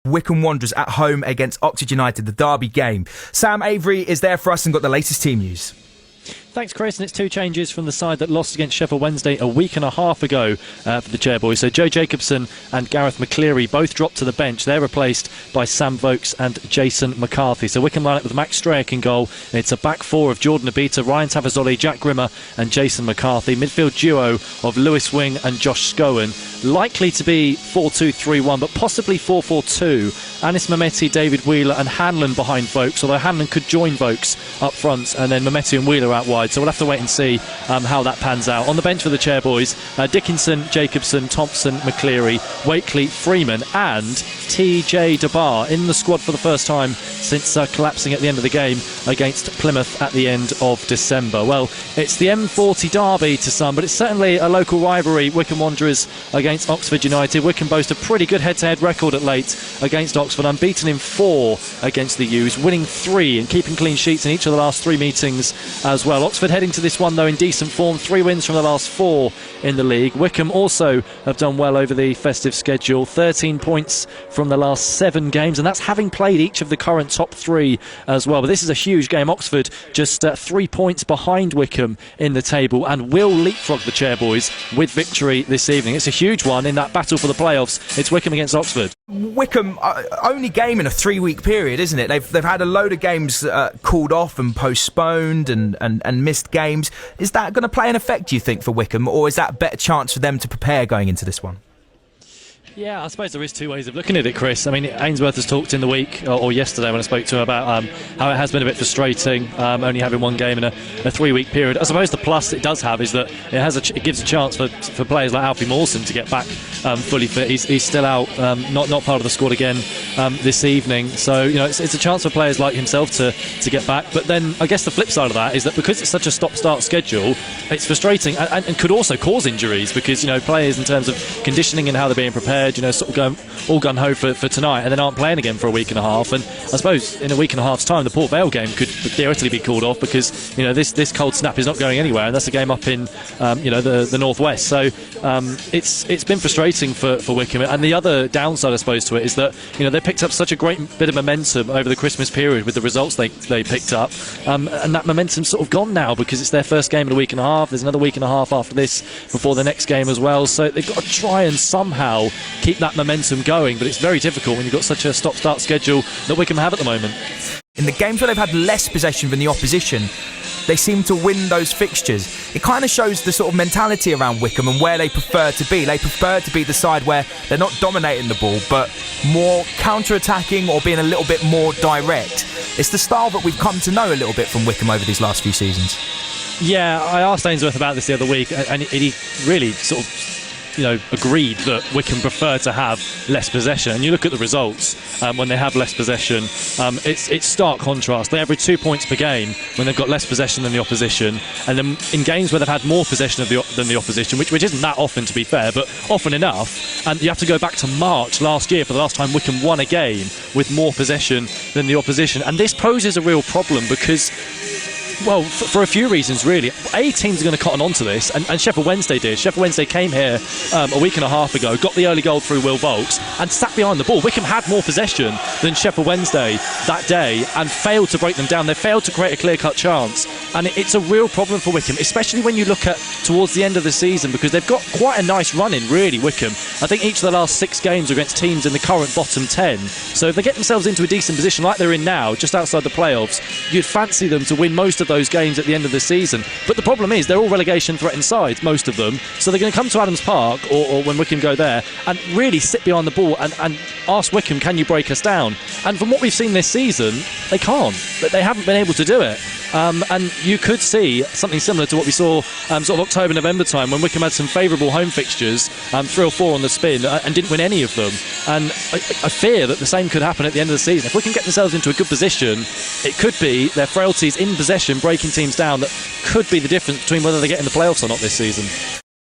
Wycombe Wanderers at home against Oxford United, the derby game. Sam Avery is there for us and got the latest team news. Thanks, Chris. And it's two changes from the side that lost against Sheffield Wednesday a week and a half ago for the Chairboys. So Joe Jacobson and Gareth McCleary both dropped to the bench. They're replaced by Sam Vokes and Jason McCarthy. So Wycombe line up with Max Strayek in goal. It's a back four of Jordan Abita, Ryan Tavazoli, Jack Grimmer and Jason McCarthy. Midfield duo of Lewis Wing and Josh Scowen. Likely to be 4-2-3-1, but possibly 4-4-2. Anis Mehmeti, David Wheeler and Hanlon behind Vokes, although Hanlon could join Vokes up front, and then Mehmeti and Wheeler out wide. So we'll have to wait and see how that pans out. On the bench for the Chairboys, Dickinson, Jacobson, Thompson, McCleary, Wakely, Freeman and TJ DeBar in the squad for the first time since collapsing at the end of the game against Plymouth at the end of December. Well, it's the M40 derby to some, but it's certainly a local rivalry. Wycombe Wanderers against Oxford United. Wycombe boast a pretty good head-to-head record at late against Oxford, unbeaten in 4 against the U's, winning 3 and keeping clean sheets in each of the last 3 meetings as well. Oxford heading to this one though in decent form, 3 wins from the last 4 in the league. Wycombe also have done well over the festive schedule, 13 points from the last 7 games, and that's having played each of the current top 3 as well. But this is a huge game. Oxford just 3 points behind Wycombe in the table and will leapfrog the Chairboys with victory this evening. It's a huge one in that battle for the playoffs. It's Wycombe against Oxford. Wycombe, only game in a 3-week period, isn't it? They've had a load of games called off and postponed and missed games. Is that going to play an effect, do you think, for Wycombe, or is that a better chance for them to prepare going into this one? Yeah, I suppose there is 2 ways of looking at it, Chris. I mean, Ainsworth has talked in the week, or yesterday when I spoke to him, about how it has been a bit frustrating, only having 1 game in a 3-week period. I suppose the plus it does have is that it gives a chance for players like Alfie Mawson to get back fully fit. He's still out, not part of the squad again this evening. So, you know, it's a chance for players like himself to get back. But then I guess the flip side of that is that because it's such a stop-start schedule, it's frustrating and could also cause injuries because, you know, players in terms of conditioning and how they're being prepared, you know, sort of going all gun-ho for tonight and then aren't playing again for a week and a half. And I suppose in a week and a half's time the Port Vale game could theoretically be called off because, you know, this cold snap is not going anywhere, and that's a game up in the northwest. So it's been frustrating for Wycombe. And the other downside, I suppose, to it is that, you know, they picked up such a great bit of momentum over the Christmas period with the results they picked up, and that momentum's sort of gone now because it's their first game in a week and a half. There's another week and a half after this before the next game as well, so they've got to try and somehow keep that momentum going, but it's very difficult when you've got such a stop-start schedule that Wycombe have at the moment. In the games where they've had less possession than the opposition, they seem to win those fixtures. It kind of shows the sort of mentality around Wycombe and where they prefer to be. They prefer to be the side where they're not dominating the ball, but more counter-attacking or being a little bit more direct. It's the style that we've come to know a little bit from Wycombe over these last few seasons. Yeah, I asked Ainsworth about this the other week, and he really sort of, you know, agreed that Wycombe prefer to have less possession. And you look at the results when they have less possession, it's stark contrast. They average 2 points per game when they've got less possession than the opposition, and then in games where they've had more possession than the opposition, which isn't that often, to be fair, but often enough. And you have to go back to March last year for the last time Wycombe won a game with more possession than the opposition. And this poses a real problem because, well, for a few reasons, really. Teams are going to cotton on to this, and Sheffield Wednesday did. Sheffield Wednesday came here a week and a half ago, got the early goal through Will Volks, and sat behind the ball. Wycombe had more possession than Sheffield Wednesday that day and failed to break them down. They failed to create a clear-cut chance, and it's a real problem for Wycombe, especially when you look at towards the end of the season, because they've got quite a nice run in, really, Wycombe. I think each of the last 6 games are against teams in the current bottom 10. So if they get themselves into a decent position like they're in now, just outside the playoffs, you'd fancy them to win most of those games at the end of the season. But the problem is they're all relegation threatened sides, most of them, so they're going to come to Adams Park or when Wycombe go there and really sit behind the ball and ask Wycombe, can you break us down? And from what we've seen this season, they can't. They haven't been able to do it. And you could see something similar to what we saw sort of October, November time, when Wycombe had some favourable home fixtures, 3 or 4 on the spin, and didn't win any of them. And I fear that the same could happen at the end of the season. If Wycombe get themselves into a good position, it could be their frailties in possession breaking teams down that could be the difference between whether they get in the playoffs or not this season.